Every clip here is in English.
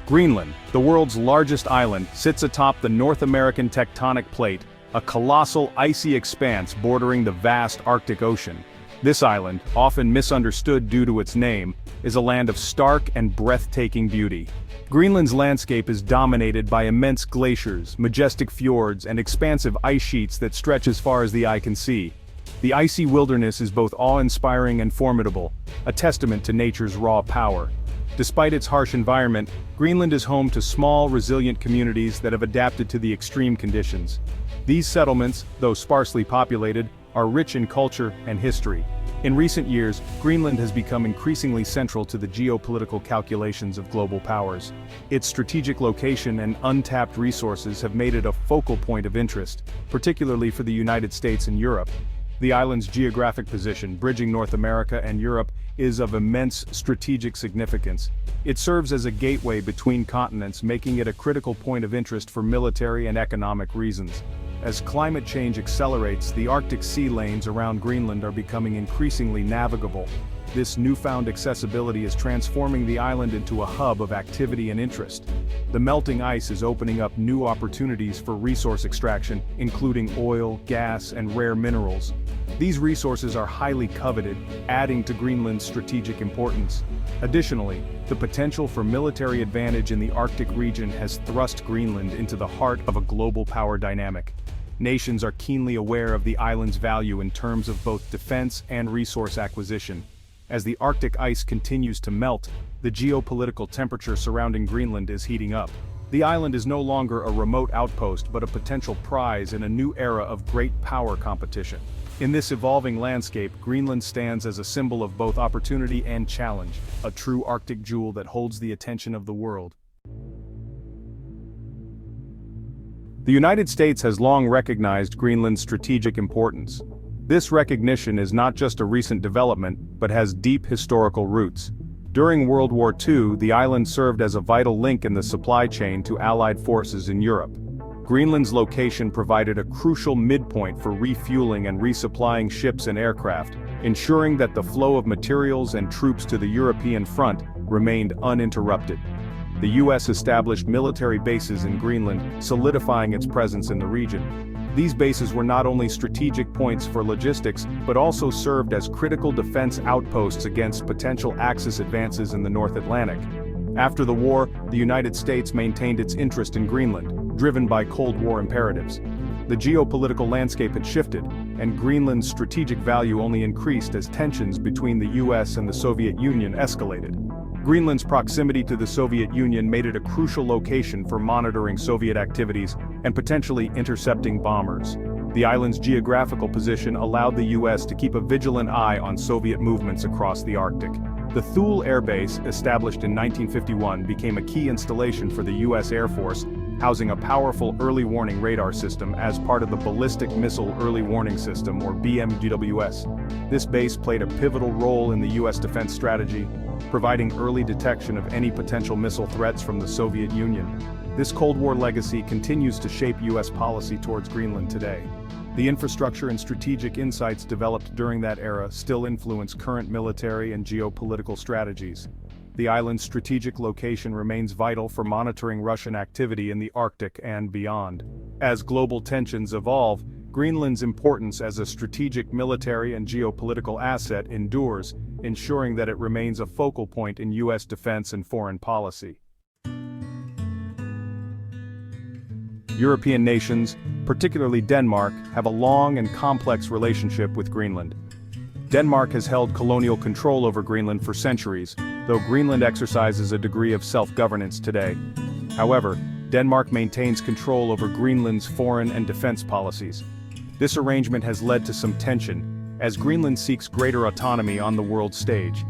Greenland, the world's largest island, sits atop the North American tectonic plate, a colossal icy expanse bordering the vast Arctic Ocean. This island, often misunderstood due to its name, is a land of stark and breathtaking beauty. Greenland's landscape is dominated by immense glaciers, majestic fjords, and expansive ice sheets that stretch as far as the eye can see. The icy wilderness is both awe-inspiring and formidable, a testament to nature's raw power. Despite its harsh environment, Greenland is home to small, resilient communities that have adapted to the extreme conditions. These settlements, though sparsely populated, are rich in culture and history. In recent years, Greenland has become increasingly central to the geopolitical calculations of global powers. Its strategic location and untapped resources have made it a focal point of interest, particularly for the United States and Europe. The island's geographic position, bridging North America and Europe, is of immense strategic significance. It serves as a gateway between continents, making it a critical point of interest for military and economic reasons. As climate change accelerates, the Arctic sea lanes around Greenland are becoming increasingly navigable. This newfound accessibility is transforming the island into a hub of activity and interest. The melting ice is opening up new opportunities for resource extraction, including oil, gas, and rare minerals. These resources are highly coveted, adding to Greenland's strategic importance. Additionally, the potential for military advantage in the Arctic region has thrust Greenland into the heart of a global power dynamic. Nations are keenly aware of the island's value in terms of both defense and resource acquisition. As the Arctic ice continues to melt, the geopolitical temperature surrounding Greenland is heating up. The island is no longer a remote outpost but a potential prize in a new era of great power competition. In this evolving landscape, Greenland stands as a symbol of both opportunity and challenge, a true Arctic jewel that holds the attention of the world. The United States has long recognized Greenland's strategic importance. This recognition is not just a recent development, but has deep historical roots. During World War II, the island served as a vital link in the supply chain to Allied forces in Europe. Greenland's location provided a crucial midpoint for refueling and resupplying ships and aircraft, ensuring that the flow of materials and troops to the European front remained uninterrupted. The U.S. established military bases in Greenland, solidifying its presence in the region. These bases were not only strategic points for logistics, but also served as critical defense outposts against potential Axis advances in the North Atlantic. After the war, the United States maintained its interest in Greenland, driven by Cold War imperatives. The geopolitical landscape had shifted, and Greenland's strategic value only increased as tensions between the U.S. and the Soviet Union escalated. Greenland's proximity to the Soviet Union made it a crucial location for monitoring Soviet activities and potentially intercepting bombers. The island's geographical position allowed the U.S. to keep a vigilant eye on Soviet movements across the Arctic. The Thule Air Base, established in 1951, became a key installation for the U.S. Air Force, housing a powerful early warning radar system as part of the Ballistic Missile Early Warning System, or BMGWS. This base played a pivotal role in the U.S. defense strategy, providing early detection of any potential missile threats from the Soviet Union. This Cold War legacy continues to shape U.S. policy towards Greenland today. The infrastructure and strategic insights developed during that era still influence current military and geopolitical strategies. The island's strategic location remains vital for monitoring Russian activity in the Arctic and beyond. As global tensions evolve, Greenland's importance as a strategic military and geopolitical asset endures, ensuring that it remains a focal point in U.S. defense and foreign policy. European nations, particularly Denmark, have a long and complex relationship with Greenland. Denmark has held colonial control over Greenland for centuries, though Greenland exercises a degree of self-governance today. However, Denmark maintains control over Greenland's foreign and defense policies. This arrangement has led to some tension, as Greenland seeks greater autonomy on the world stage.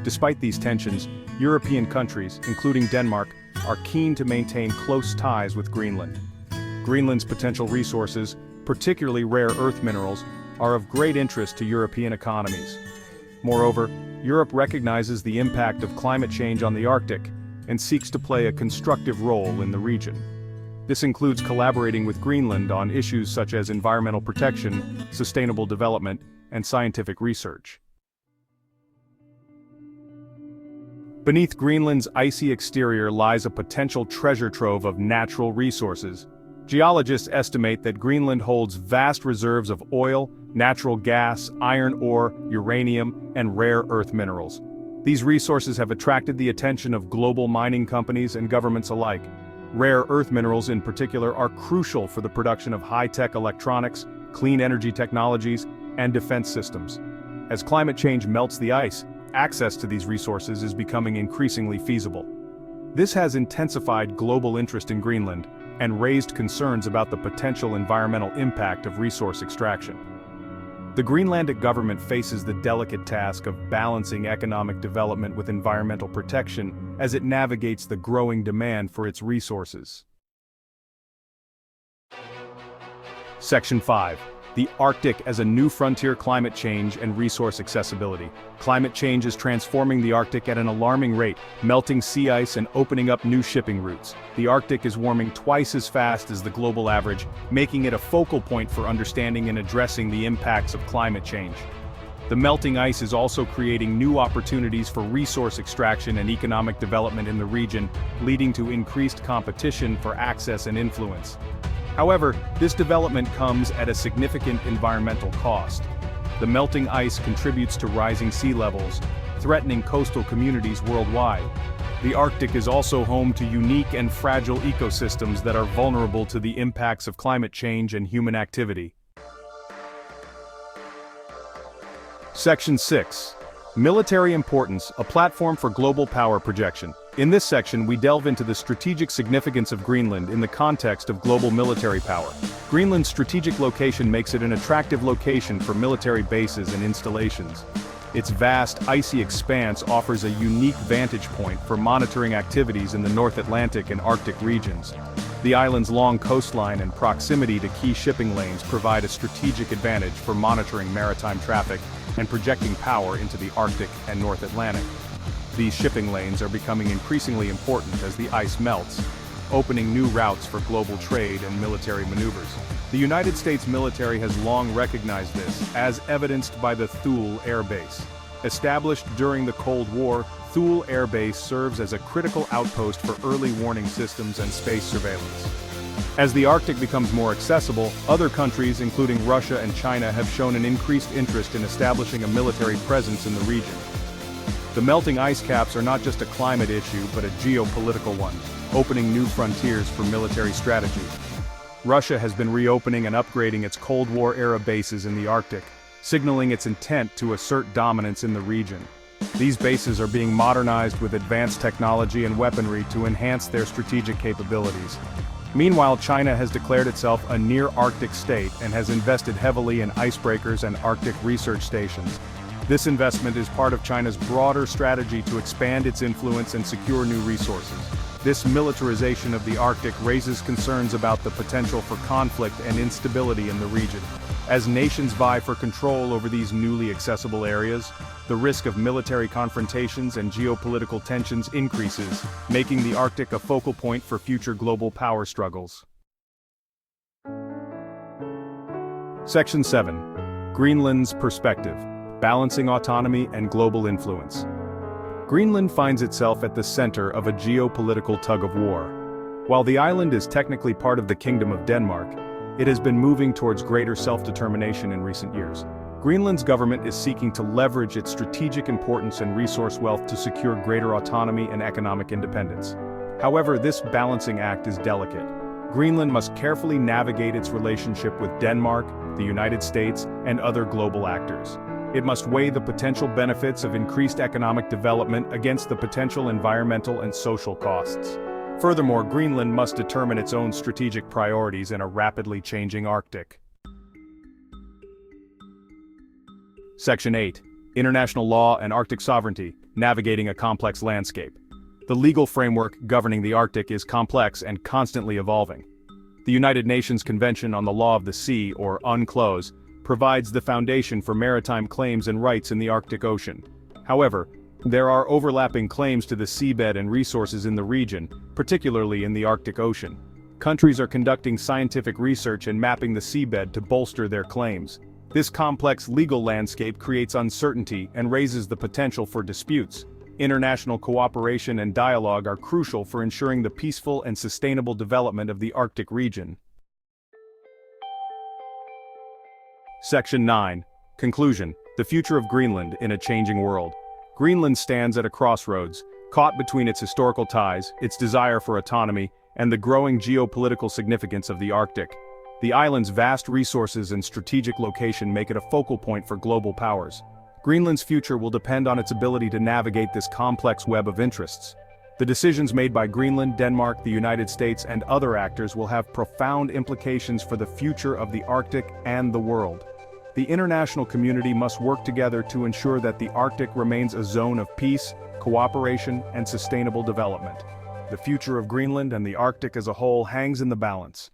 Despite these tensions, European countries, including Denmark, are keen to maintain close ties with Greenland. Greenland's potential resources, particularly rare earth minerals, are of great interest to European economies. Moreover, Europe recognizes the impact of climate change on the Arctic and seeks to play a constructive role in the region. This includes collaborating with Greenland on issues such as environmental protection, sustainable development, and scientific research. Beneath Greenland's icy exterior lies a potential treasure trove of natural resources. Geologists estimate that Greenland holds vast reserves of oil, natural gas, iron ore, uranium, and rare earth minerals. These resources have attracted the attention of global mining companies and governments alike. Rare earth minerals in particular are crucial for the production of high-tech electronics, clean energy technologies, and defense systems. As climate change melts the ice, access to these resources is becoming increasingly feasible. This has intensified global interest in Greenland and raised concerns about the potential environmental impact of resource extraction. The Greenlandic government faces the delicate task of balancing economic development with environmental protection as it navigates the growing demand for its resources. Section 5. The Arctic as a new frontier: climate change and resource accessibility. Climate change is transforming the Arctic at an alarming rate, melting sea ice and opening up new shipping routes. The Arctic is warming twice as fast as the global average, making it a focal point for understanding and addressing the impacts of climate change. The melting ice is also creating new opportunities for resource extraction and economic development in the region, leading to increased competition for access and influence. However, this development comes at a significant environmental cost. The melting ice contributes to rising sea levels, threatening coastal communities worldwide. The Arctic is also home to unique and fragile ecosystems that are vulnerable to the impacts of climate change and human activity. Section 6. Military importance: a platform for global power projection. In this section, we delve into the strategic significance of Greenland in the context of global military power. Greenland's strategic location makes it an attractive location for military bases and installations. Its vast, icy expanse offers a unique vantage point for monitoring activities in the North Atlantic and Arctic regions. The island's long coastline and proximity to key shipping lanes provide a strategic advantage for monitoring maritime traffic and projecting power into the Arctic and North Atlantic. These shipping lanes are becoming increasingly important as the ice melts, opening new routes for global trade and military maneuvers. The United States military has long recognized this, as evidenced by the Thule Air Base. Established during the Cold War, Thule Air Base serves as a critical outpost for early warning systems and space surveillance. As the Arctic becomes more accessible, other countries, including Russia and China, have shown an increased interest in establishing a military presence in the region. The melting ice caps are not just a climate issue but a geopolitical one, opening new frontiers for military strategy. Russia has been reopening and upgrading its Cold War-era bases in the Arctic, signaling its intent to assert dominance in the region. These bases are being modernized with advanced technology and weaponry to enhance their strategic capabilities. Meanwhile, China has declared itself a near-Arctic state and has invested heavily in icebreakers and Arctic research stations. This investment is part of China's broader strategy to expand its influence and secure new resources. This militarization of the Arctic raises concerns about the potential for conflict and instability in the region. As nations vie for control over these newly accessible areas, the risk of military confrontations and geopolitical tensions increases, making the Arctic a focal point for future global power struggles. Section 7. Greenland's perspective: balancing autonomy and global influence. Greenland finds itself at the center of a geopolitical tug-of-war. While the island is technically part of the Kingdom of Denmark, it has been moving towards greater self-determination in recent years. Greenland's government is seeking to leverage its strategic importance and resource wealth to secure greater autonomy and economic independence. However, this balancing act is delicate. Greenland must carefully navigate its relationship with Denmark, the United States, and other global actors. It must weigh the potential benefits of increased economic development against the potential environmental and social costs. Furthermore, Greenland must determine its own strategic priorities in a rapidly changing Arctic. Section 8. International law and Arctic sovereignty: navigating a complex landscape. The legal framework governing the Arctic is complex and constantly evolving. The United Nations Convention on the Law of the Sea, or UNCLOS, provides the foundation for maritime claims and rights in the Arctic Ocean. However, there are overlapping claims to the seabed and resources in the region, particularly in the Arctic Ocean. Countries are conducting scientific research and mapping the seabed to bolster their claims. This complex legal landscape creates uncertainty and raises the potential for disputes. International cooperation and dialogue are crucial for ensuring the peaceful and sustainable development of the Arctic region. Section 9. Conclusion. The future of Greenland in a changing world. Greenland stands at a crossroads, caught between its historical ties, its desire for autonomy, and the growing geopolitical significance of the Arctic. The island's vast resources and strategic location make it a focal point for global powers. Greenland's future will depend on its ability to navigate this complex web of interests. The decisions made by Greenland, Denmark, the United States, and other actors will have profound implications for the future of the Arctic and the world. The international community must work together to ensure that the Arctic remains a zone of peace, cooperation, and sustainable development. The future of Greenland and the Arctic as a whole hangs in the balance.